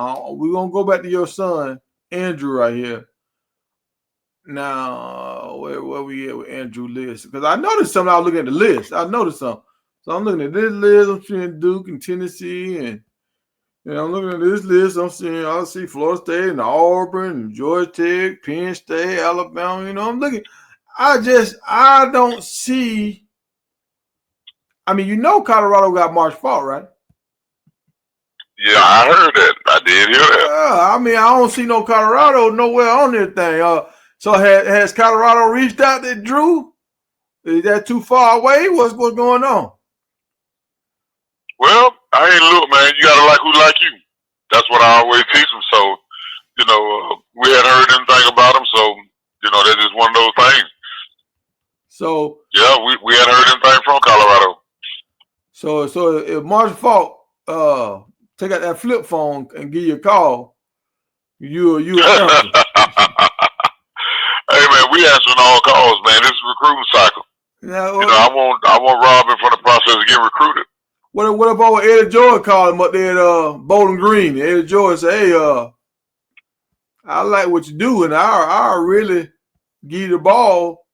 We're gonna go back to your son, Andrew, right here. Now, where we at with Andrew list? Because I noticed something. I was looking at the list. I noticed something. So I'm looking at this list. I'm seeing Duke and Tennessee, and I'm looking at this list. I see Florida State and Auburn, and Georgia Tech, Penn State, Alabama. I'm looking. I don't see. I mean, Colorado got March Fall, right? Yeah, I heard that. I did hear that. I mean, I don't see no Colorado nowhere on this thing. So has Colorado reached out to Drew? Is that too far away? What's going on? Well, I ain't look, man. You gotta like who like you. That's what I always teach them. So, we hadn't heard anything about them. So, that's just one of those things. So yeah, we hadn't heard anything from Colorado. So if Marshall Faulk take out that flip phone and give you a call, you answer. Hey man, we answering all calls, man. This is a recruiting cycle. Now, I want Robin for the process of getting recruited. What if old Eddie Jordan called him up there at Bowling Green? Eddie Jordan say, "Hey, I like what you do, and I really give you the ball.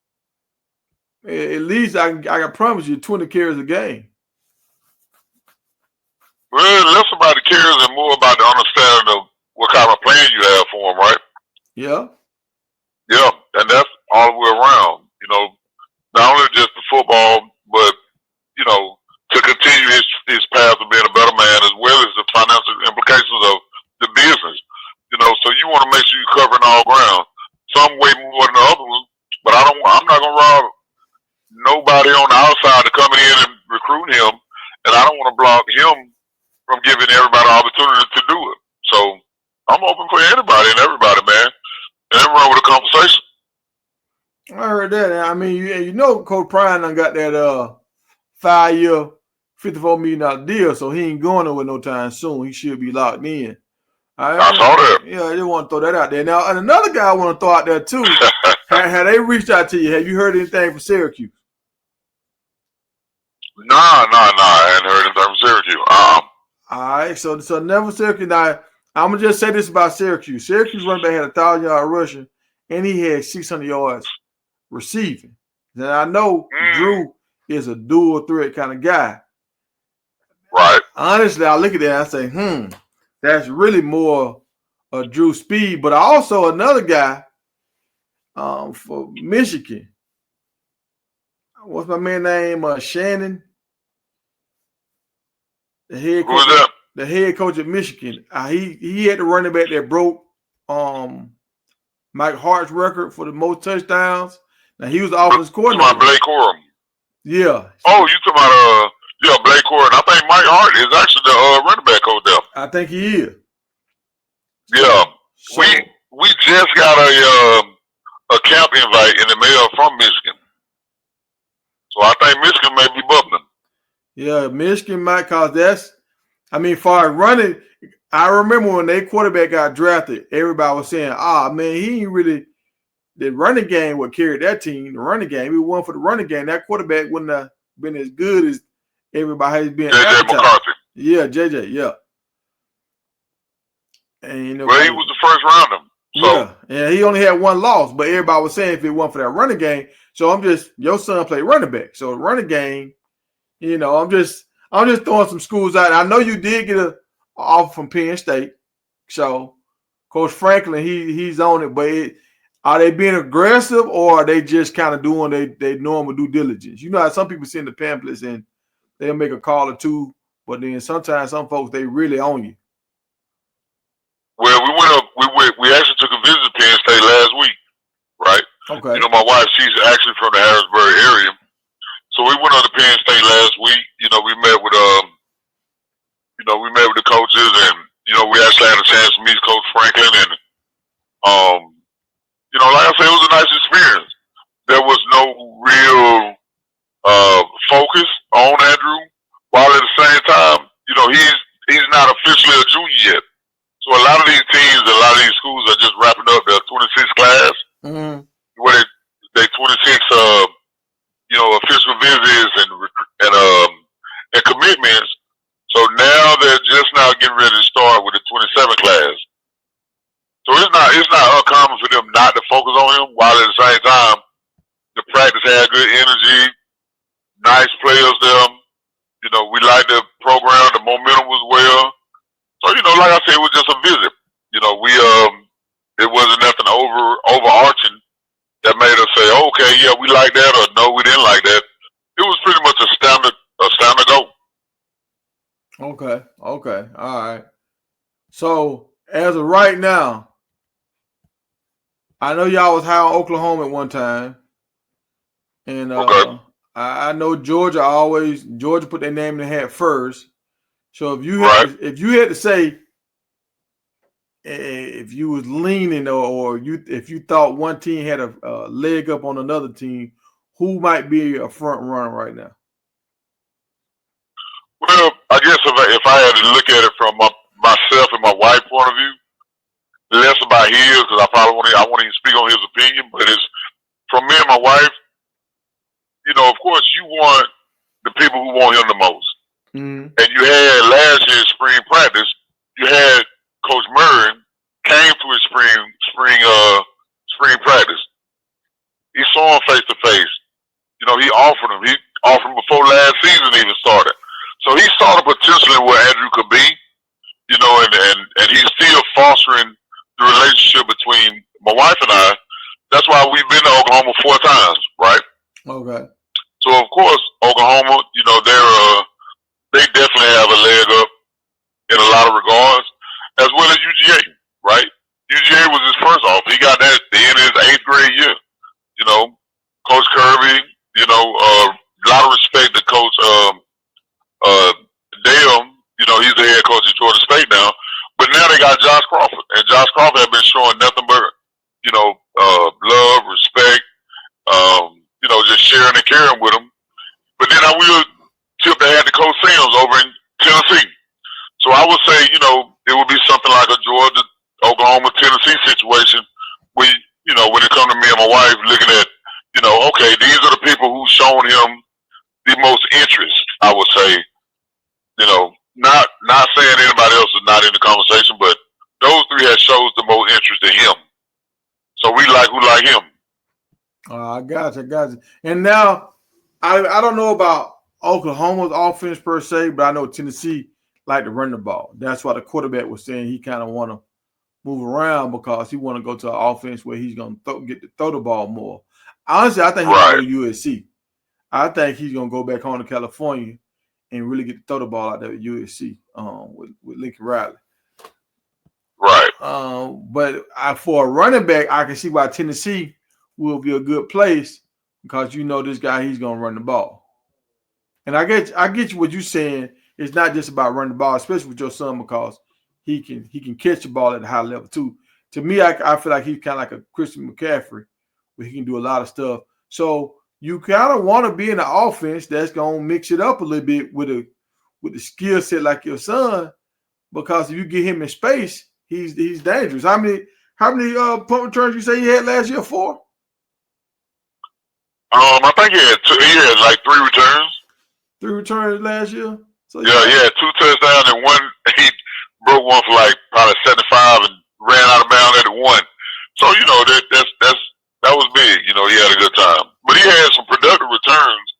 At least I can promise you 20 carries a game." Well, less about the carries and more about the understanding of what kind of plan you have for him, right? Yeah. Yeah, and that's all the way around. Not only just the football, but to continue his path of being a better man, as well as the financial implications of the business. So you want to make sure you're covering all ground. Some way more than the other ones, but I'm not gonna rob nobody on the outside to come in and recruit him, and I don't want to block him from giving everybody an opportunity to do it. So I'm open for anybody and everybody, man. And I'm wrong with a conversation. I heard that. I mean, Coach Prine done got that 5-year, $54 million deal, so he ain't going nowhere no time soon. He should be locked in. I saw that. Yeah, I just want to throw that out there. Now, and another guy I want to throw out there too. Have they reached out to you? Have you heard anything from Syracuse? Nah. I hadn't heard anything from Syracuse. All right, so never Syracuse. Now, I'm gonna just say this about Syracuse. Syracuse running back had 1,000-yard rushing, and he had 600 yards receiving. Now I know Drew is a dual threat kind of guy. Right. Honestly, I look at that and I say, that's really more Drew speed. But also another guy for Michigan. What's my man's name? Shannon. The head coach. Who's that? The head coach at Michigan. He had the running back that broke Mike Hart's record for the most touchdowns. Now he was the offensive coordinator. You talking about Blake Corum? Yeah. Oh, you talking about Blake Corum? I think Mike Hart is actually the running back coach there. I think he is. Yeah. So, we just got a camp invite in the mail from Michigan. So I think Michigan may be bubbling. Yeah, Michigan might, cause far as running, I remember when their quarterback got drafted, everybody was saying, man, he ain't really, the running game would carry that team. The running game, we won for the running game. That quarterback wouldn't have been as good as everybody has been. JJ McCarthy. Yeah, JJ, yeah. And he was the first rounder. So. Yeah, he only had one loss, but everybody was saying if it wasn't for that running game. So your son played running back. So the running game, I'm just throwing some schools out. I know you did get an offer from Penn State. So Coach Franklin, he's on it, but are they being aggressive or are they just kind of doing their normal due diligence? You know how some people send the pamphlets and they'll make a call or two, but then sometimes some folks, they really own you. Well, we actually took a visit to Penn State last week, right? Okay. My wife, she's actually from the Harrisburg area. So we went up to Penn State last week. We met with the coaches and, we actually had a chance to meet Coach Franklin and, like I said, it was a nice experience. There was no real focus on Andrew, while at the same time, he's not officially a junior yet. So a lot of these teams, a lot of these schools are just wrapping up their 26 class, where they 26, official visits and commitments. So now they're just now getting ready to start with the 27 class. it's not uncommon for them not to focus on him, while at the same time the practice had good energy, nice players there. You know, we liked the program, the momentum was well. So, you know, like I said, it was just a visit. You know, it wasn't nothing overarching that made us say, okay, yeah, we like that, or no, we didn't like that. It was pretty much a standard go. Okay. Okay. All right. So as of right now, I know y'all was high on Oklahoma at one time, and Okay. I know Georgia put their name in the hat first. So Right. if you had to say if you was leaning or if you thought one team had a leg up on another team, who might be a front runner right now? Well, I guess if I had to look at it from myself and my wife's point of view, less about his, because I won't even speak on his opinion, but it's from me and my wife. You know, of course, you want the people who want him the most. Mm-hmm. And you had last year's spring practice. You had Coach Murray came to his spring practice. He saw him face to face. You know, he offered him. He offered him before last season even started. So he saw the potential in where Andrew could be. You know, and he's still fostering the relationship between my wife and I. That's why we've been to Oklahoma 4 times, right? Okay. So of course, Oklahoma, you know, they definitely have a leg up in a lot of regards, as well as UGA, right? UGA was his first offer. He got that at the end of his 8th grade year. You know, Coach Kirby, you know, a lot of respect to Coach Dale. You know, he's the head coach at Georgia State now. But now they got Josh Crawford, and Josh Crawford has been showing nothing but, you know, love, respect, you know, just sharing and caring with him. But then I will tip the hat to Coach Sims over in Tennessee. So I would say, you know, it would be something like a Georgia, Oklahoma, Tennessee situation where, you know, when it comes to me and my wife looking at, you know, okay, these are the people who've shown him the most interest, I would say. You know, not saying anybody else is not in the conversation, but those 3 have shows the most interest in him. So we like who like him. I got you. And now, I don't know about Oklahoma's offense per se, but I know Tennessee like to run the ball. That's why the quarterback was saying he kind of want to move around because he want to go to an offense where he's going to get to throw the ball more. Honestly, I think he's going to go to USC. I think he's going to go back home to California and really get to throw the ball out there at USC with Lincoln Riley. Right. But for a running back, I can see why Tennessee will be a good place because you know this guy, he's going to run the ball. And I get you what you're saying. It's not just about running the ball, especially with your son, because he can catch the ball at a high level too. To me, I feel like he's kind of like a Christian McCaffrey, where he can do a lot of stuff. So you kind of want to be in an offense that's going to mix it up a little bit with the skill set like your son, because if you get him in space, he's dangerous. How many punt returns you say he had last year? 4? I think he had like 3 returns. 3 returns last year. So yeah, he had 2 touchdowns and one. He broke one for like probably 75 and ran out of bounds at the 1. So you know that was big. You know, he had a good time, but he had some productive returns.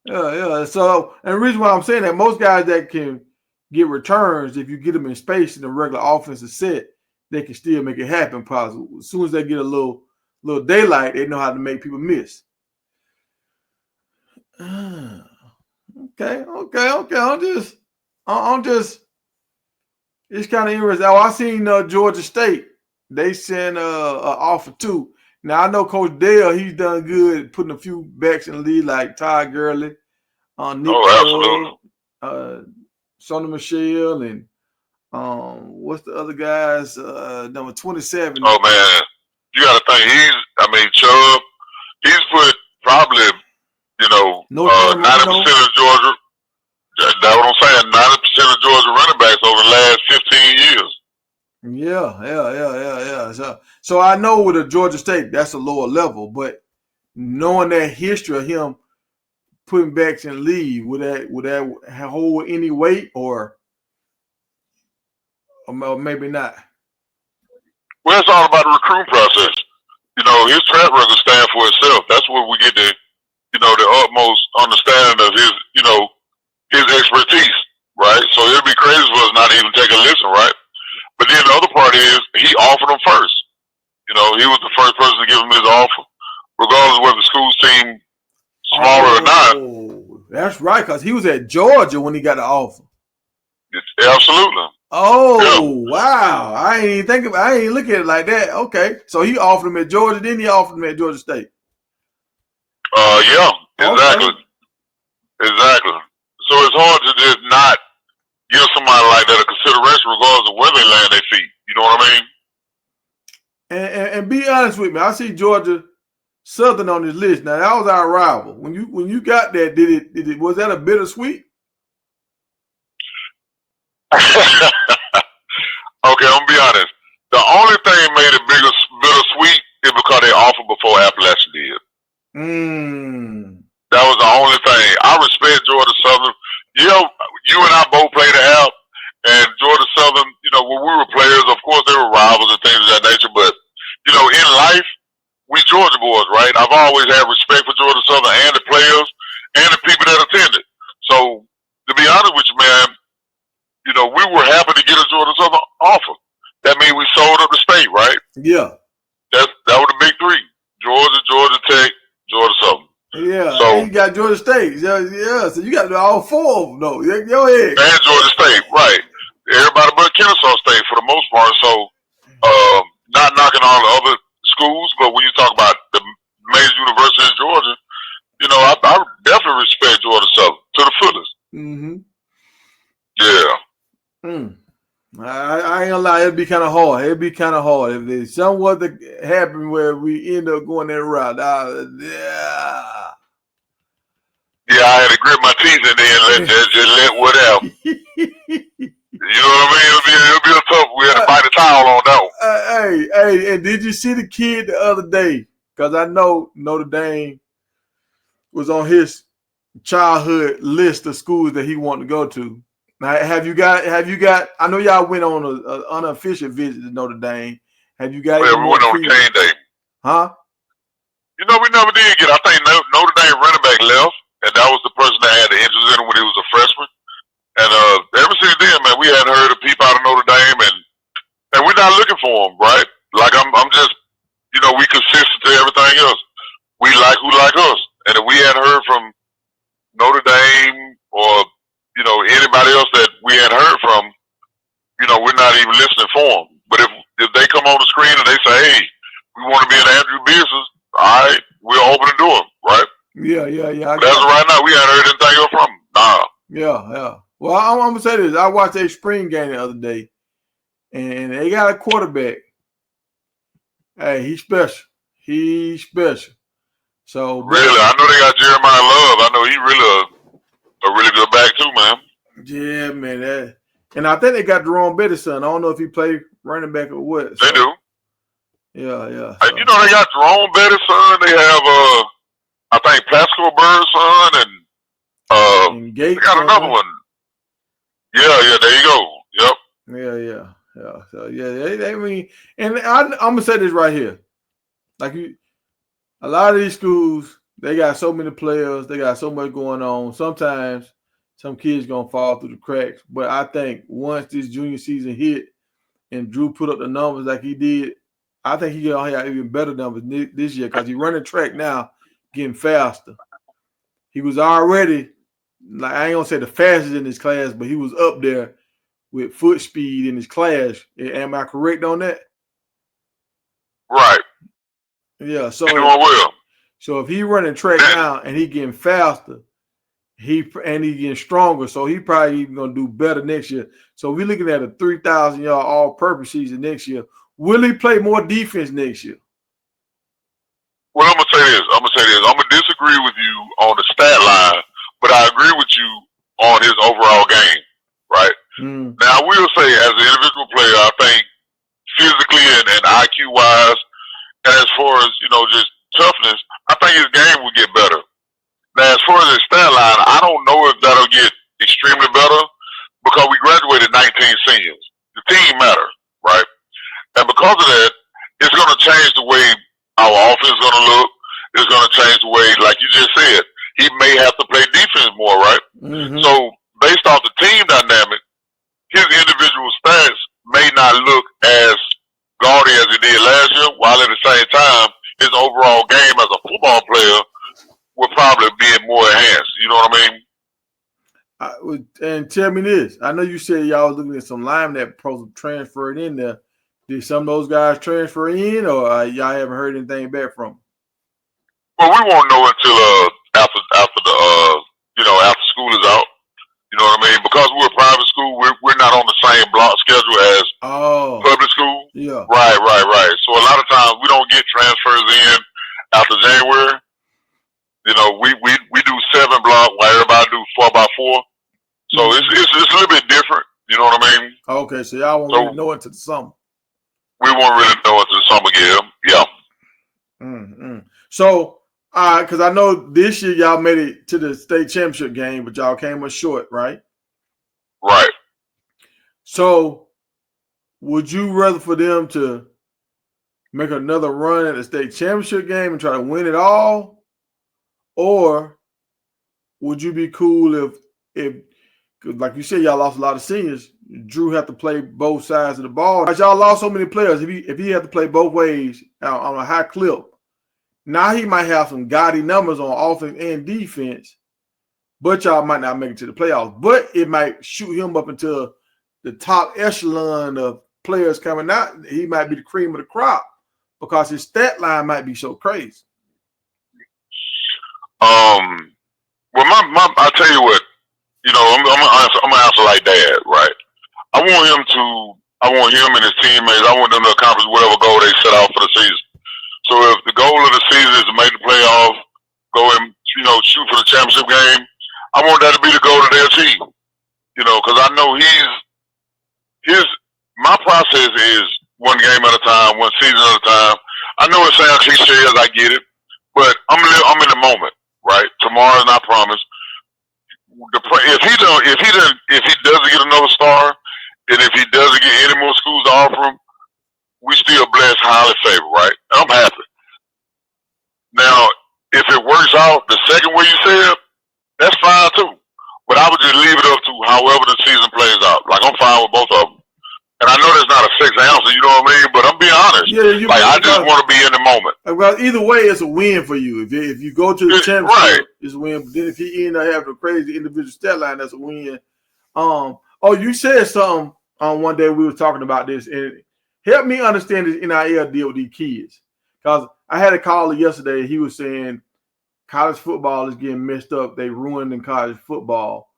Yeah. So, and the reason why I'm saying that, most guys that can get returns, if you get them in space in the regular offensive set, they can still make it happen. Because as soon as they get a little daylight, they know how to make people miss. Okay. I'm just. It's kind of interesting. Oh, I seen Georgia State. They sent an offer too. Now I know Coach Dale. He's done good putting a few backs in the lead like Ty Gurley, Nick Sonny Michelle, and what's the other guys? Number 27. Oh man, you got to think Chubb. He's put probably 90% of Georgia. That's what I'm saying. 90% of Georgia running backs over the last 15 years. Yeah. So I know with a Georgia State, that's a lower level, but knowing that history of him putting backs in the lead, would that hold any weight or maybe not? Well, it's all about the recruiting process. You know, his track record stands for itself. That's where we get the utmost understanding of his expertise, right? So it'd be crazy for us not to even take a listen, right? But then the other part is he offered him first. You know, he was the first person to give him his offer, regardless of whether the school seemed smaller or not. That's right, because he was at Georgia when he got the offer. Absolutely. Oh, wow. I ain't look at it like that. Okay. So he offered him at Georgia, then he offered him at Georgia State. Yeah, exactly. Okay. Exactly. So it's hard to just not give somebody like that a consideration regardless of where they land their feet. You know what I mean? And be honest with me, I see Georgia Southern on this list. Now that was our rival. When you got that, was that a bittersweet? Okay, I'm gonna be honest. The only thing made it bittersweet is because they offered before Appalachian did. That was the only thing. I respect Georgia Southern. Yeah, you and I both played the app, and Georgia Southern, you know, when we were players, of course they were rivals and things of that nature, but, you know, in life, we Georgia boys, right? I've always had respect for Georgia Southern and the players and the people that attended. So, to be honest with you, man, you know, we were happy to get a Georgia Southern offer. That means we sold up the state, right? Yeah. That was the big three. Georgia, Georgia Tech, Georgia Southern. Yeah, so you got Georgia State. Yeah, so you got all four of them, though. Go ahead. And Georgia State, right. Everybody but Kennesaw State for the most part. So, not knocking all the other schools, but when you talk about the major universities in Georgia, you know, I definitely respect Georgia Southern to the fullest. Mm-hmm. Yeah. I ain't gonna lie, it'd be kind of hard. It'd be kind of hard if there's somewhat that happened where we end up going that route. Yeah, I had to grit my teeth and then just let what happen. You know what I mean? It'll be a tough. We had to bite the towel on that one. Hey, and did you see the kid the other day? Because I know Notre Dame was on his childhood list of schools that he wanted to go to. Now, have you got? I know y'all went on an unofficial visit to Notre Dame. Have you got? Well, we went on Cane Day. Huh? You know, we never did get. I think Notre Dame running back left, and that was the person that had the interest in him when he was a freshman. And ever since then, man, we hadn't heard a peep out of Notre Dame, and we're not looking for him, right? Like I'm just, you know, we consistent to everything else. We like who like us, and if we hadn't heard from Notre Dame or, you know, anybody else that we had heard from, you know, we're not even listening for them. But if they come on the screen and they say, hey, we want to be in Andrew business, all right, we're open to do it, right? Yeah. But as of right now, we haven't heard anything else from them. Nah. Yeah. Well, I'm going to say this. I watched a spring game the other day, and they got a quarterback. Hey, he's special. So really, I know they got Jeremiah Love. I know he really a really good back too, man. Yeah, man. And I think they got Jerome Betty's son. I don't know if he played running back or what. So. They do. Yeah. And you know they got Jerome Betty's son. They have I think Pascal Bird's son and Gates, they got another one. Yeah. There you go. Yep. Yeah. So I mean, and I'm gonna say this right here, like a lot of these schools, they got so many players, they got so much going on. Sometimes some kids gonna fall through the cracks, but I think once this junior season hit and Drew put up the numbers like he did, I think he gonna have even better numbers this year because he's running track now, getting faster. He was already, like, I ain't gonna say the fastest in his class, but he was up there with foot speed in his class. Am I correct on that? Right. Yeah. So doing well. So if he running track now and he getting faster, he getting stronger, so he probably even gonna do better next year. So we're looking at a 3,000-yard all-purpose season next year. Will he play more defense next year? Well, I'm gonna say this. I'm gonna disagree with you on the stat line, but I agree with you on his overall game. Right. Now, I will say, as an individual player, I think physically and IQ wise, and as far as, you know, just toughness, I think his game will get better. Now, as far as his stat line, I don't know if that'll get extremely better because we graduated 19 seniors. The team matters, right? And because because of that, it's going to change the way our offense is going to look. It's going to change the way, like you just said, he may have to play defense more, right? Mm-hmm. So based off the team dynamic, his individual stats may not look as gaudy as he did last year, while at the same time, his overall game as a football player will probably be more enhanced. You know what I mean? And tell me this. I know you said y'all was looking at some linemen that transferred in there. Did some of those guys transfer in, or y'all haven't heard anything back from them? Well, we won't know until after the after school is out. You know what I mean? Because we're a private school, we're not on the same block schedule as public school. Yeah. Right. So a lot of times we don't get transfers in after January. You know, we do 7 block while everybody do 4x4. So it's a little bit different. You know what I mean? Okay, so y'all won't really know until the summer. We won't really know until the summer game. Yeah. Mm-hmm. So, because I know this year y'all made it to the state championship game, but y'all came up short, right? Right. So, would you rather for them to make another run at the state championship game and try to win it all, or would you be cool if like you said, y'all lost a lot of seniors? Drew had to play both sides of the ball. But y'all lost so many players. If he had to play both ways on a high clip, now he might have some gaudy numbers on offense and defense, but y'all might not make it to the playoffs. But it might shoot him up into the top echelon of players coming out. He might be the cream of the crop because his stat line might be so crazy. Well, I'll tell you what. You know, I'm gonna answer like Dad, right? I want him and his teammates. I want them to accomplish whatever goal they set out for the season. So if the goal of the season is to make the playoff, go and shoot for the championship game, I want that to be the goal that they achieve. You know, because I know my process is one game at a time, one season at a time. I know it sounds cliche as I get it, but I'm in the moment, right? Tomorrow is not promised. If he doesn't get another star, and if he doesn't get any more schools to offer him, we still blessed, highly favored, right? I'm happy. Now, if it works out the second way you said, that's fine too. But I would just leave it up to however the season plays out. Like, I'm fine with both of them. And I know that's not a fixed answer, you know what I mean? But I'm being honest. Yeah, I just want to be in the moment. Well, either way, it's a win for you. If you go to the championship, it's a win. But then if he end up having a crazy individual stat line, that's a win. You said something on one day we were talking about this, and help me understand this NIL deal with these kids. Because I had a caller yesterday. He was saying college football is getting messed up. They ruined in college football.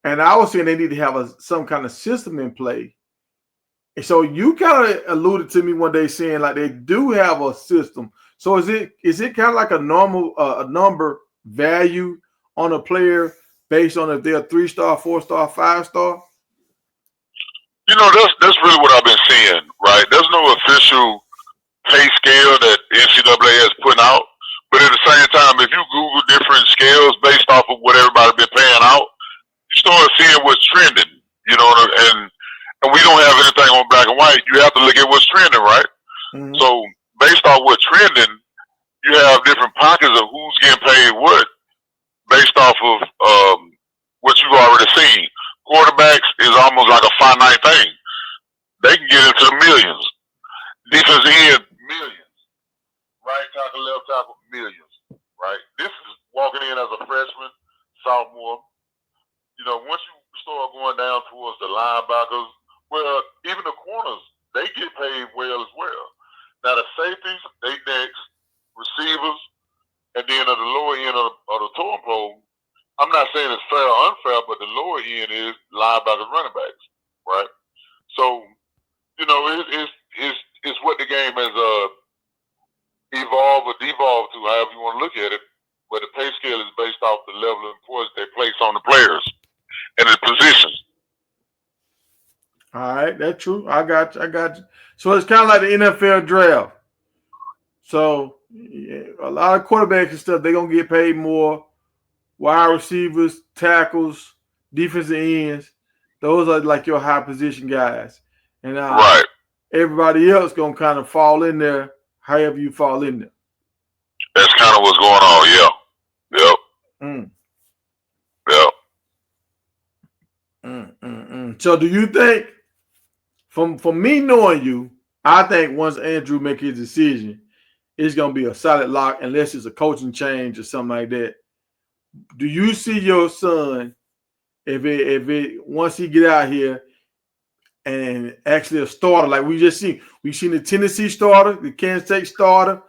And I was saying they need to have some kind of system in play. And so you kind of alluded to me one day saying like they do have a system. So is it kind of like a normal a number value on a player based on if they're a 3-star, 4-star, 5-star? You know, that's really what I've been seeing, right? There's no official pay scale that NCAA has put out. But at the same time, if you Google different scales based off of what everybody's been paying out, you start seeing what's trending, you know, and we don't have anything on black and white. You have to look at what's trending, right? Mm-hmm. So based off what's trending, you have different pockets of who's getting paid what based off of what you've already seen. Quarterbacks is almost like a finite thing. They can get into the millions. Defense end, millions. Right tackle, left tackle, millions. Right? This is walking in as a freshman, sophomore. You know, once you start going down towards the linebackers, well, even the corners, they get paid well as well. Now, the safeties, they next, receivers, and then at the lower end of the totem pole, I'm not saying it's fair or unfair, but the lower end is linebackers, running backs, right? So, you know, it's what the game has evolved or devolved to, however you want to look at it. But the pay scale is based off the level of importance they place on the players and the positions. All right, that's true. I got you. So it's kind of like the NFL draft. So a lot of quarterbacks and stuff, they're going to get paid more. Wide receivers, tackles, defensive ends, those are like your high position guys. And right. everybody else gonna kind of fall in there, however you fall in there. That's kind of what's going on. Yeah. Yep. Yep. So do you think, from me knowing you, I think once Andrew make his decision, it's gonna be a solid lock unless it's a coaching change or something like that. Do you see your son, if it once he get out here and actually a starter like we've seen the Tennessee starter, the Kansas State starter,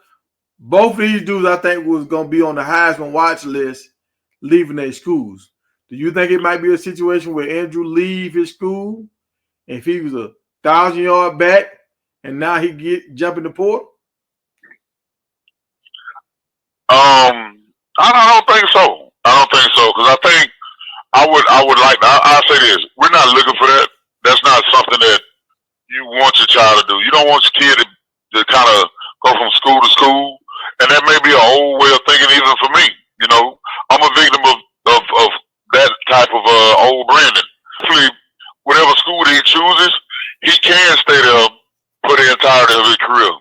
both of these dudes I think was gonna be on the Heisman watch list leaving their schools. Do you think it might be a situation where Andrew leave his school if he was 1,000-yard back and now he jump in the portal? I don't think so. Because I think I would like. I'll say this: we're not looking for that. That's not something that you want your child to do. You don't want your kid to kind of go from school to school, and that may be an old way of thinking even for me. You know, I'm a victim of that type of old branding. Hopefully, whatever school he chooses, he can stay there for the entirety of his career.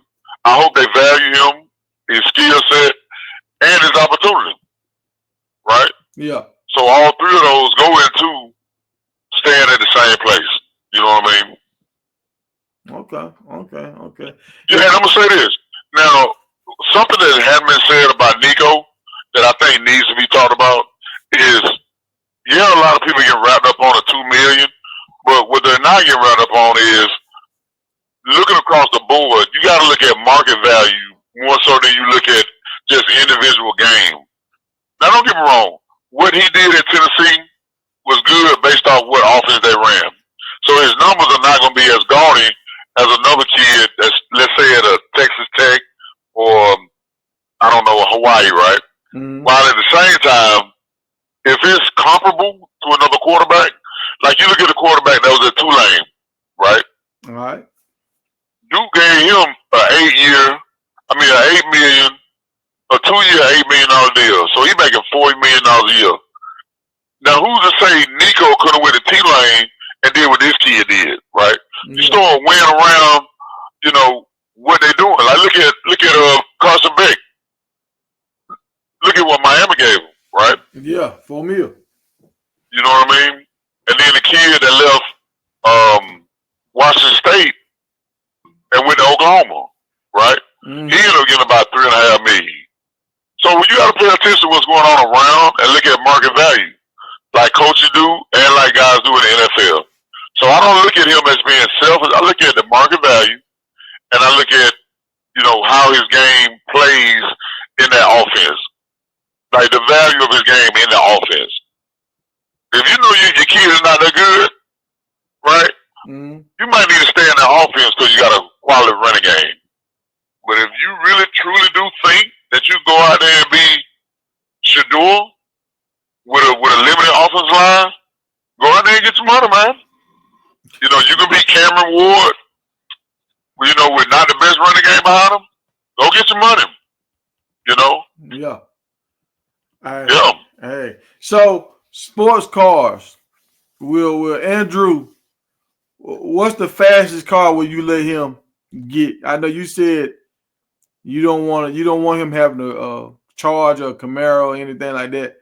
I hope they value him, his skill set, and his opportunity. Right? Yeah. So all three of those go into staying at the same place. You know what I mean? Okay. Yeah, and I'm gonna say this. Now, something that hadn't been said about Nico that I think needs to be talked about is, yeah, a lot of people get wrapped up on the $2 million, but what they're not getting wrapped up on is looking across the board. You got to look at market value more so than you look at just individual game. Now, don't get me wrong. What he did at Tennessee was good based off what offense they ran. So his numbers are not going to be as gaudy as another kid that's, let's say, at a Texas Tech or, I don't know, Hawaii, right? While at the same time, if it's comparable to another quarterback, like you look at the quarterback that was at Tulane, right? All right. Duke gave him an $8 million, a 2-year, $8 million deal. So he's making $40 million a year. Now, who's to say Nico could have went to Tulane and did what this kid did, right? Yeah. You start weighing around, you know, what they're doing. Like look at Carson Beck. Look at what Miami gave him, right? Yeah, $4 million. You know what I mean? And then the kid that left Washington State and went to Oklahoma, right? He ended up getting about $3.5 million. So you got to pay attention to what's going on around and look at market value, like coaches do and like guys do in the NFL. So I don't look at him as being selfish. I look at the market value, and I look at, you know, how his game plays in that offense, like the value of his game in the offense. If you know your kid is not that good, right? You might need to stay in that offense because you got a quality running game. But if you really truly do think that you go out there and be Shador with a limited offensive line, go out there and get your money, man. You know, you can be Cameron Ward, you know, with not the best running game behind him. Go get your money. You know? Yeah. Yeah. Hey. So sports cars. Will Andrew, what's the fastest car will you let him get? I know you said you don't want him having a Charge or a Camaro or anything like that.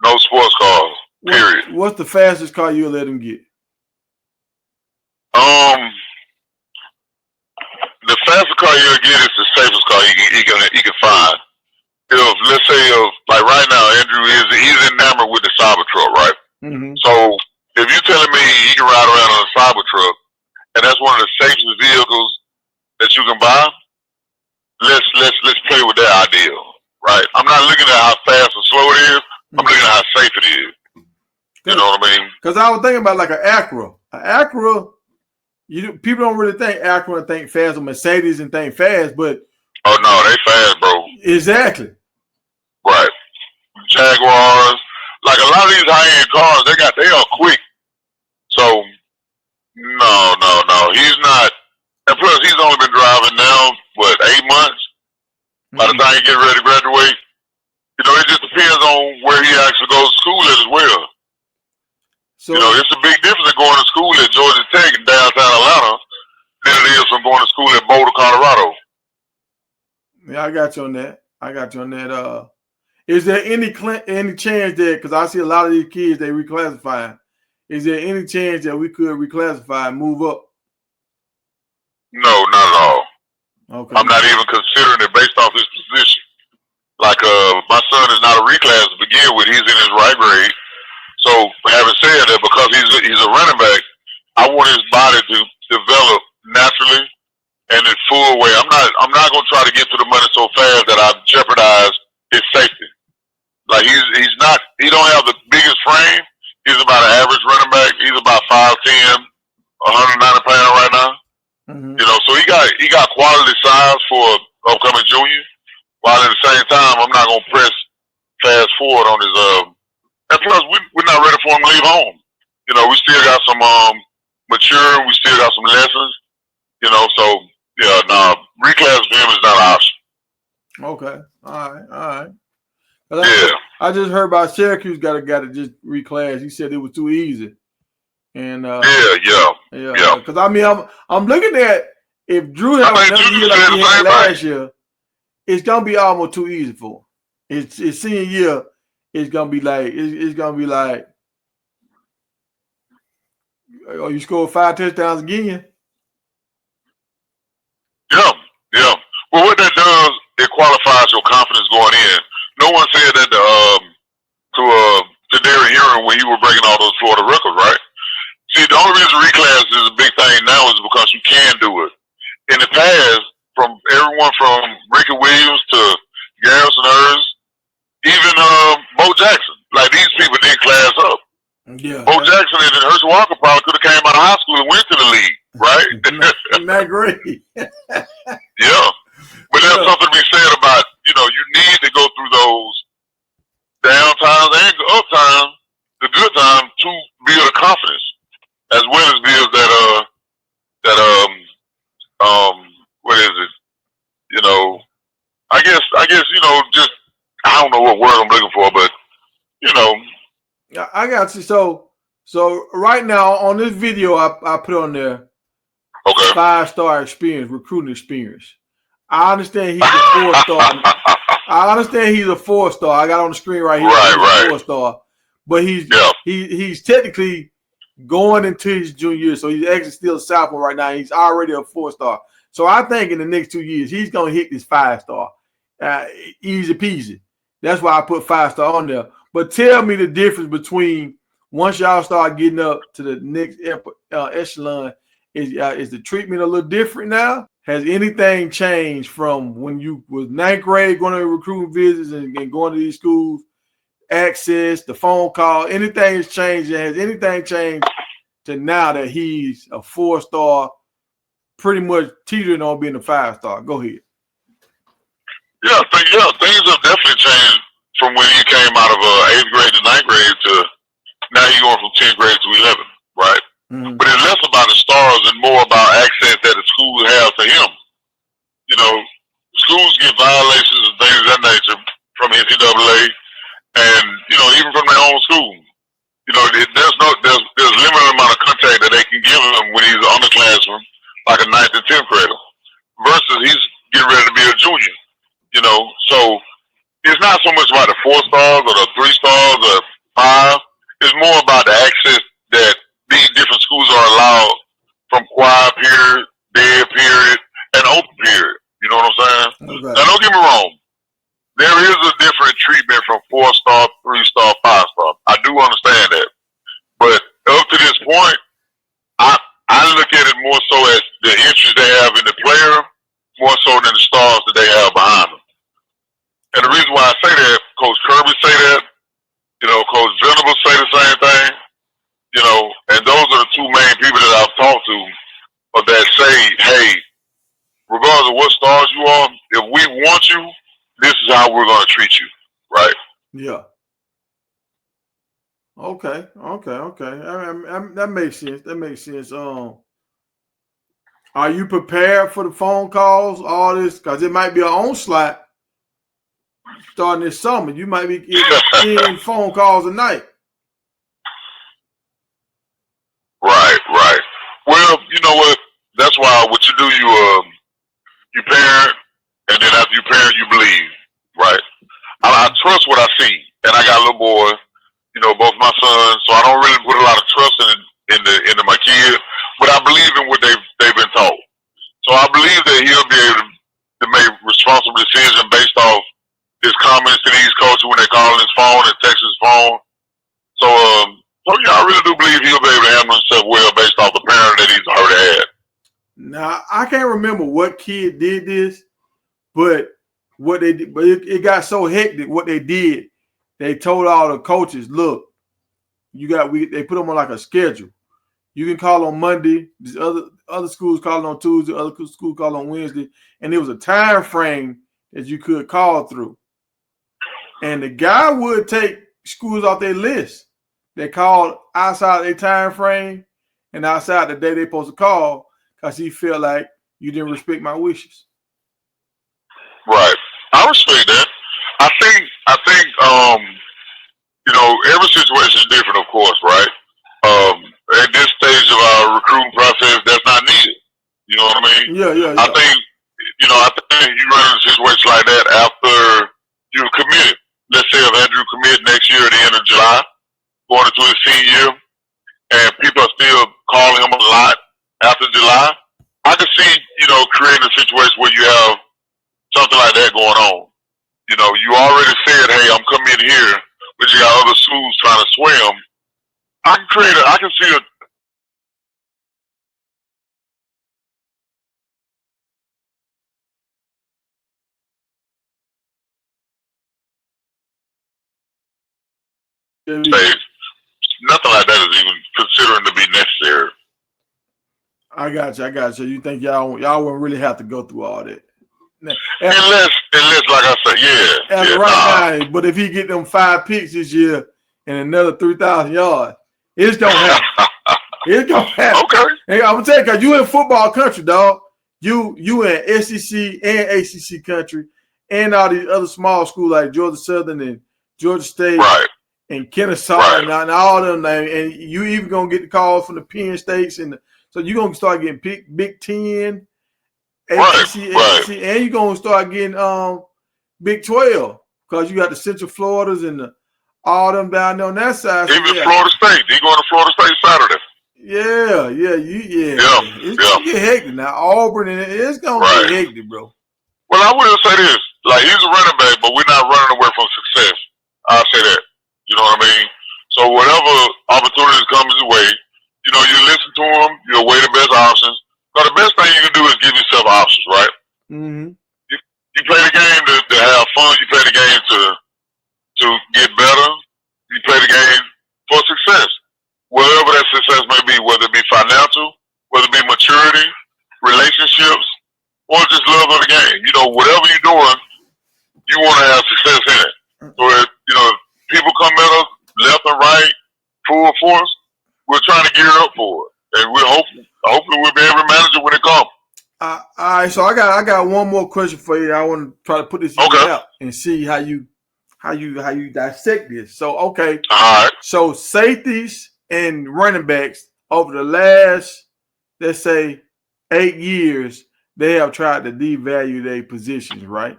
No sports cars. Period. What's the fastest car you'll let him get? The fastest car you'll get is the safest car he can find. If let's say like right now, Andrew he's enamored with the Cybertruck, right? So if you're telling me he can ride around on a Cybertruck, and that's one of the safest vehicles that you can buy, let's play with that idea, right? I'm not looking at how fast or slow it is. I'm looking at how safe it is. You know what I mean? Because I was thinking about like an Acura. People don't really think Acura and think fast, or Mercedes and think fast, but oh no, they fast, bro. Exactly. Right. Jaguars, like a lot of these high-end cars, they are quick. So no, he's not. And plus, he's only been driving now 8 months. By the time he gets ready to graduate, you know, it just depends on where he actually goes to school at as well. So, you know, it's a big difference in going to school at Georgia Tech in downtown Atlanta than it is from him going to school at Boulder, Colorado. Yeah, I got you on that. Is there any chance that, because I see a lot of these kids, they reclassify, is there any chance that we could reclassify and move up? No, not at all. Okay. I'm not even considering it based off his position. Like, my son is not a reclass to begin with. He's in his right grade. So, having said that, because he's a running back, I want his body to develop naturally and in full way. I'm not going to try to get to the money so fast that I jeopardize his safety. Like, he don't have the biggest frame. He's about an average running back. He's about 5'10", 190 pounds right now. Mm-hmm. You know, so he got quality size for upcoming junior. While at the same time, I'm not gonna press fast forward on his. And plus, we're not ready for him to leave home. You know, we still got some mature. We still got some lessons. You know, so yeah, nah, reclass for him is not an option. Okay, all right. Yeah. I just heard about Syracuse got a guy to just reclass. He said it was too easy. And yeah. Because I mean, I'm looking at if Drew had another year like he had last year, it's gonna be almost too easy for him. His senior year, it's gonna be like oh, you scored 5 touchdowns again. Yeah. Well, what that does, it qualifies your confidence going in. No one said that to Derrick Henry when you were breaking all those Florida records, right? See, the only reason reclass is a big thing now is because you can do it. In the past, from everyone from Ricky Williams to Garrison Hearst, even Bo Jackson, like these people didn't class up. Yeah. Bo Jackson and Hearst Walker probably could have came out of high school and went to the league, right? Not great. Yeah. But there's something to be said about, you know, you need to go through those down times and up times, the good times, to build a confidence, as well as build that what is it? You know, I guess, you know, just, I don't know what word I'm looking for, but, you know. I got you. So right now on this video I put on there, okay, 5-star experience, recruiting experience. I understand he's a 4-star. I understand he's a 4-star. I got on the screen right here. Right. 4-star. But he's technically going into his junior year, so he's actually still a sophomore right now. He's already a 4-star. So I think in the next 2 years he's gonna hit this 5-star, easy peasy. That's why I put 5-star on there. But tell me the difference between once y'all start getting up to the next echelon. Is the treatment a little different now? Has anything changed from when you was 9th grade going to recruiting visits and going to these schools? Access, the phone call, anything has changed? Has anything changed to now that he's a 4-star, pretty much teetering on being a 5-star? Go ahead. Yeah, things have definitely changed from when he came out of 8th grade to 9th grade to now he's going from 10th grade to 11th, right? Mm-hmm. But it's less about the stars and more about access that the school has to him. You know, schools get violations and things of that nature from NCAA, and you know, even from their own school. You know, there's limited amount of contact that they can give him when he's underclassman, like a 9th and 10th grader, versus he's getting ready to be a junior. You know, so it's not so much about the 4 stars or the 3 stars or 5. It's more about the access that these different schools are allowed from quiet period, dead period, and open period. You know what I'm saying? Okay. Now, don't get me wrong. There is a different treatment from 4-star, 3-star, 5-star. I do understand that. But up to this point, I look at it more so as the interest they have in the player, more so than the stars that they have behind them. And the reason why I say that, Coach Kirby say that, you know, Coach Venables say the same thing. You know, and those are the 2 main people that I've talked to that say, hey, regardless of what stars you are, if we want you, this is how we're going to treat you, right? Yeah. Okay. That makes sense. Are you prepared for the phone calls, all this? Because it might be an onslaught starting this summer. You might be getting phone calls a night. Right. Well, you know what? That's why what you do, you parent, and then after you parent, you believe, right? I trust what I see, and I got little boys, both my sons, so I don't really put a lot of trust into my kids, but I believe in what they've been taught. So I believe that he'll be able to make responsible decisions based off his comments to these coaches when they call his phone and text his phone. So, I really do believe he'll be able to handle himself well based off the parent that he's already had. Now, I can't remember what kid did this, but it got so hectic what they did. They told all the coaches, look, they put them on like a schedule. You can call on Monday. These other schools call on Tuesday. Other schools call on Wednesday. And there was a time frame that you could call through. And the guy would take schools off their list. They called outside their time frame and outside the day they're supposed to call because he felt like you didn't respect my wishes. Right. I respect that. I think every situation is different, of course, right? At this stage of our recruiting process, that's not needed. You know what I mean? Yeah. I think you run into a situation like that after you've committed. Let's say if Andrew commit next year at the end of July, going into his senior year, and people are still calling him a lot after July, I can see, creating a situation where you have something like that going on. You already said, hey, I'm coming in here, but you got other schools trying to swim. I can see a stage. Nothing like that is even considering to be necessary. I got you. You think y'all wouldn't really have to go through all that? Unless, like I said, yeah. Now, but if he get them 5 picks this year and another 3,000 yards, it's gonna happen. It's gonna happen. Okay. Hey, I'm gonna tell you, cause you in football country, dog. You in SEC and ACC country, and all these other small schools like Georgia Southern and Georgia State, right, and Kennesaw, and all them. And you even gonna get the calls from the Penn States, so you gonna start getting picked Big Ten, ACC, and you're gonna start getting Big 12 because you got the Central Floridas and all them down there on that side. Even Florida State. He going to Florida State Saturday. Yeah. It's gonna get hectic now. Auburn, and it's gonna get hectic, bro. Well, I will say this: like he's a running back, but we're not running away from success. I'll say that. You know what I mean? So whatever opportunities comes his way, you listen to him. You weigh the best options. So the best thing you can do is give yourself options, right? Mm-hmm. You play the game to have fun. You play the game to get better. You play the game for success. Whatever that success may be, whether it be financial, whether it be maturity, relationships, or just love of the game. Whatever you're doing, you want to have success in it. So if people come at us left and right, full force, we're trying to gear up for it. And hopefully we'll be able to manage it when it comes. All right, so I got one more question for you. I want to try to put this out and see how you dissect this. So all right. So safeties and running backs over the last, let's say, 8 years, they have tried to devalue their positions, right?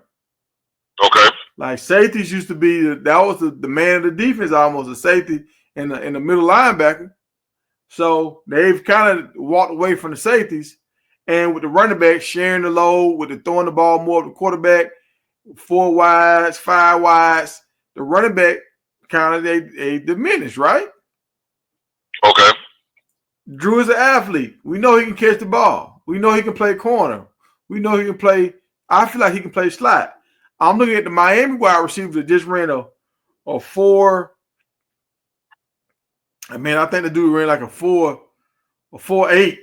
Okay. Like safeties used to be that was the man of the defense, almost a safety and the middle linebacker. So they've kind of walked away from the safeties. And with the running back sharing the load, with the throwing the ball more of the quarterback, 4 wides, 5 wides, the running back kind of they diminish, right? Okay. Drew is an athlete. We know he can catch the ball. We know he can play corner. We know he can play. I feel like he can play slot. I'm looking at the Miami wide receivers that just ran a 4. I mean, I think the dude ran like a 4.8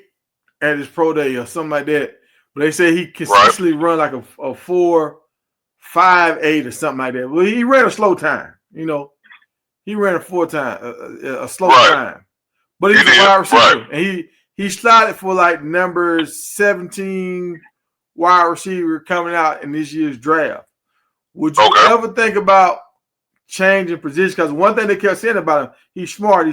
at his pro day or something like that. But they say he consistently run like a 4.58 or something like that. Well, he ran a slow time. He ran a slow time. But he's a wide receiver, and he slotted for like number 17 wide receiver coming out in this year's draft. Would you ever think about changing position? Because one thing they kept saying about him, he's smart.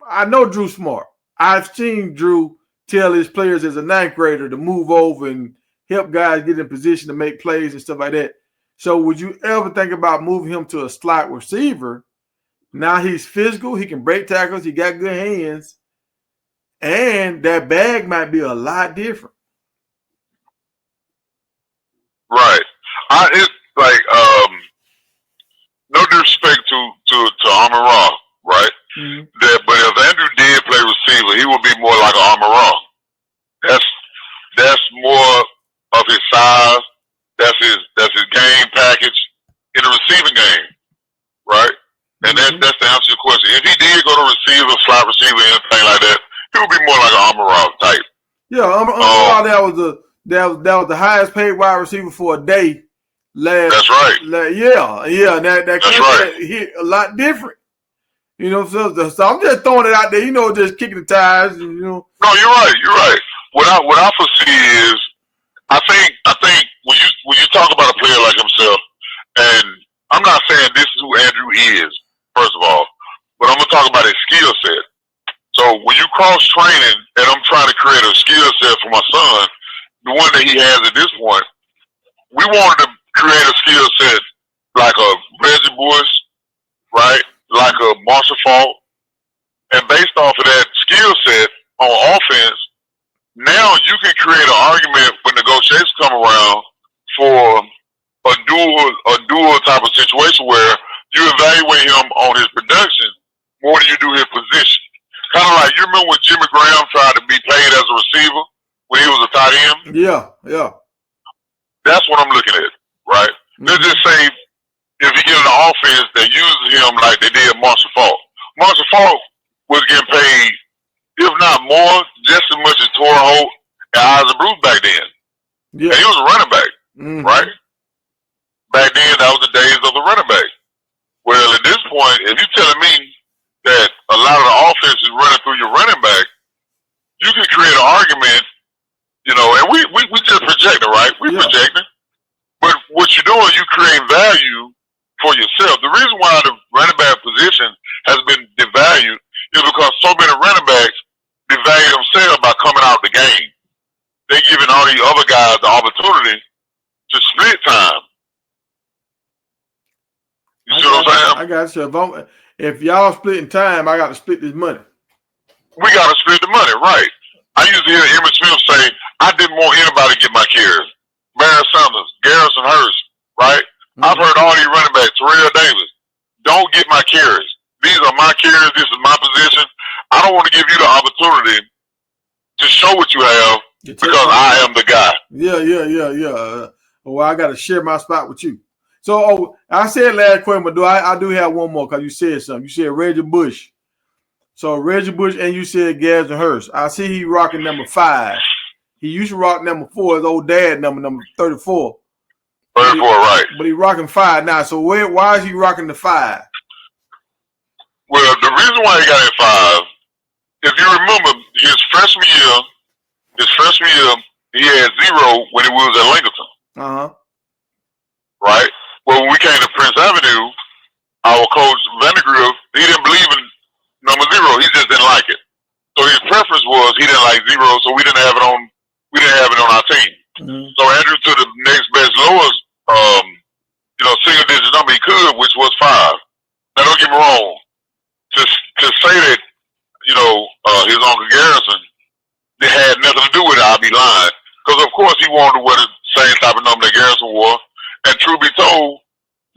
I know Drew's smart. I've seen Drew tell his players as a ninth grader to move over and help guys get in position to make plays and stuff like that. So would you ever think about moving him to a slot receiver? Now he's physical. He can break tackles. He got good hands. And that bag might be a lot different. Right. It's like, no disrespect to Amon-Ra, right? Mm-hmm. But if Andrew did play receiver, he would be more like Amon-Ra. That's more of his size. That's his game package in the receiving game, right? And Mm-hmm. that's the answer to your question. If he did go to receiver, slot receiver, anything like that, he would be more like an Amon-Ra type. Yeah, Amon-Ra, that was the highest paid wide receiver for a day. That's right. Yeah. That's right. Hit a lot different. You know, so I'm just throwing it out there. You know, just kicking the tires. And, you know. No, you're right. What I foresee is, I think when you talk about a player like himself, and I'm not saying this is who Andrew is, first of all, but I'm gonna talk about his skill set. So when you cross training, and I'm trying to create a skill set for my son, the one that he has at this point, we wanted to create a skill set like a Reggie Bush, right? Like a Marshall Faulk, and based off of that skill set on offense, now you can create an argument when negotiations come around for a dual type of situation where you evaluate him on his production more than you do his position. Kind of like, you remember when Jimmy Graham tried to be paid as a receiver when he was a tight end? Yeah. That's what I'm looking at, right? Mm-hmm. Let's just say if you get an offense that uses him like they did Marshall Faulk. Marshall Faulk was getting paid, if not more, just as much as Torrey Holt and Isaac Bruce back then. Yeah. And he was a running back, right? Back then, that was the days of the running back. Well, at this point, if you're telling me that a lot of the offense is running through your running back, you can create an argument, you know, and we just projecting, right? We're projecting. But what you're doing, you're creating value for yourself. The reason why the running back position has been devalued is because so many running backs devalue themselves by coming out the game. They're giving all these other guys the opportunity to split time. You see what I'm saying? I got you. If y'all splitting time, I got to split this money. We got to split the money, right? I used to hear Emmitt Smith say, I didn't want anybody to get my carries. Barry Sanders, Garrison Hearst, right? Mm-hmm. I've heard all these running backs, Terrell Davis, don't get my carries. These are my carries. This is my position. I don't want to give you the opportunity to show what you have because I am the guy. Yeah. Well, I got to share my spot with you. So, I said last question, but I do have one more because you said something. You said Reggie Bush. So, Reggie Bush, and you said Garrison Hearst. I see he rocking number 5. He used to rock number 4, his old dad number 34. 34, right. But he rocking 5 now. So, why is he rocking the 5? Well, the reason why he got it 5, if you remember, his freshman year, he had 0 when he was at Lincoln. Uh-huh. Right? Well, when we came to Prince Avenue, our coach, Vandergriff, he didn't believe in number 0. He just didn't like it. So his preference was he didn't like 0, so we didn't have it on our team. Mm-hmm. So Andrew took the next best lowest, single digit number he could, which was 5. Now, don't get me wrong. To say that, his Uncle Garrison, it had nothing to do with it, I'd be lying. Because, of course, he wanted to wear the same type of number that Garrison wore. And truth be told,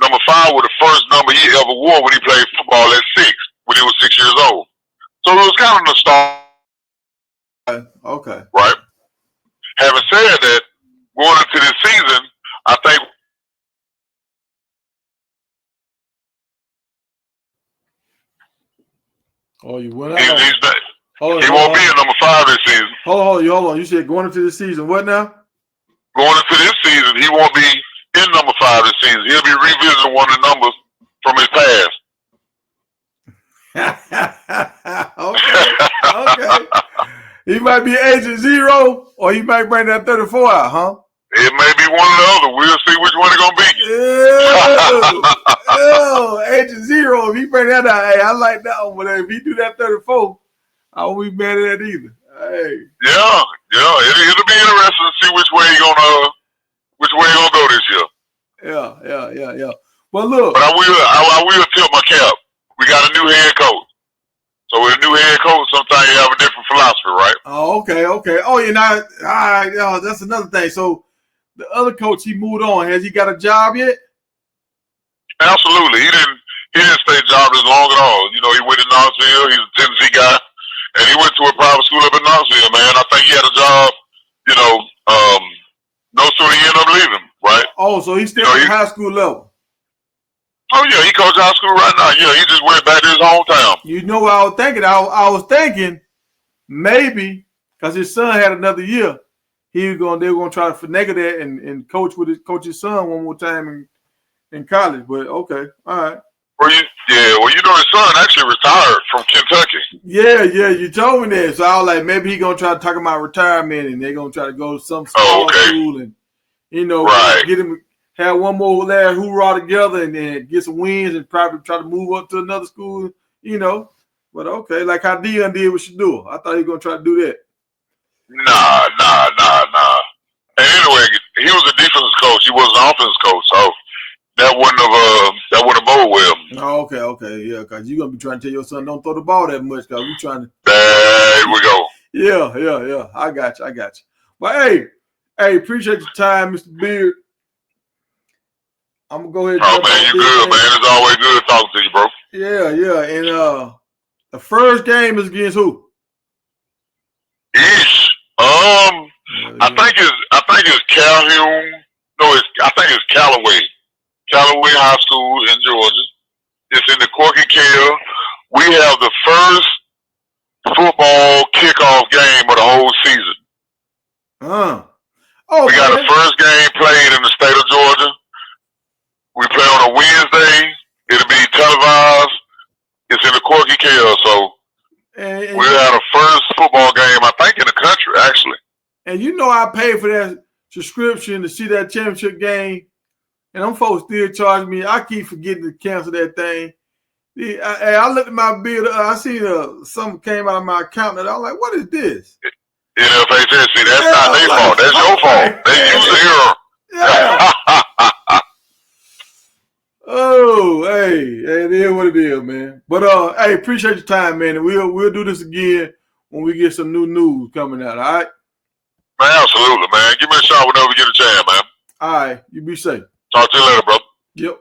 number 5 was the first number he ever wore when he played football at 6, when he was 6 years old. So it was kind of nostalgic. Okay. Right? Having said that, going into this season, I think you went out. He won't be at number 5 this season. Hold on. You said going into this season, what now? Going into this season, he won't be in number 5 this season. He'll be revisiting one of the numbers from his past. Okay. He might be Agent 0, or he might bring that 34 out, huh? It may be one or the other. We'll see which one it's going be. to be. Agent 0, if he bring that out, hey, I like that one. But if he do that 34, I won't be mad at that either. Yeah. It'll be interesting to see which way you gonna go this year. Yeah. Well, look. But I will tip my cap. We got a new head coach. So with a new head coach, sometimes you have a different philosophy, right? Oh, okay. Oh, you're not. That's another thing. So the other coach, he moved on. Has he got a job yet? Absolutely. He didn't stay jobless long at all. You know, he went to Knoxville. He's a Tennessee guy, and he went to a private school up in Knoxville. Man, I think he had a job. You know, no sooner he ended up leaving, right? Oh, so he's still at high school level. Oh yeah, he coaches high school right now. Yeah, he just went back to his hometown. You know what I was thinking? I was thinking maybe because his son had another year, they were gonna try to finagle that and coach his son one more time in college. But okay, all right. Well, you know his son actually retired from Kentucky. Yeah, you told me that. So I was like, maybe he's gonna try to talk about retirement and they're gonna try to go to some small school and get him. Have one more last hoorah together and then get some wins and probably try to move up to another school, But okay, like how Dion did with Shador. I thought he was going to try to do that. Nah. And anyway, he was a defensive coach. He was an offensive coach, so that wouldn't have bode well. Oh, okay, yeah, because you're going to be trying to tell your son don't throw the ball that much because we're trying to. There we go. Yeah. I got you. But hey, appreciate your time, Mr. Beard. I'm gonna go ahead. Oh man, you good, man. It's always good talking to you, bro. Yeah. And the first game is against who? I think it's Calhoun. No, I think it's Callaway High School in Georgia. It's in the Corky Care. We have the first football kickoff game of the whole season. We got the first game played in the state of Georgia. We play on a Wednesday. It'll be televised. It's in the Corky Care, so we had a first football game, I think, in the country, actually. And I paid for that subscription to see that championship game, and them folks still charge me. I keep forgetting to cancel that thing. I looked at my bill. I see something came out of my account, and I was like, "What is this?" NFHS, that's not their fault. That's your fault. They use the error. Oh, hey, it is what it is, man. But hey, appreciate your time, man. And we'll do this again when we get some new news coming out. All right. Man, absolutely, man. Give me a shot whenever we get a chance, man. All right, you be safe. Talk to you later, bro. Yep.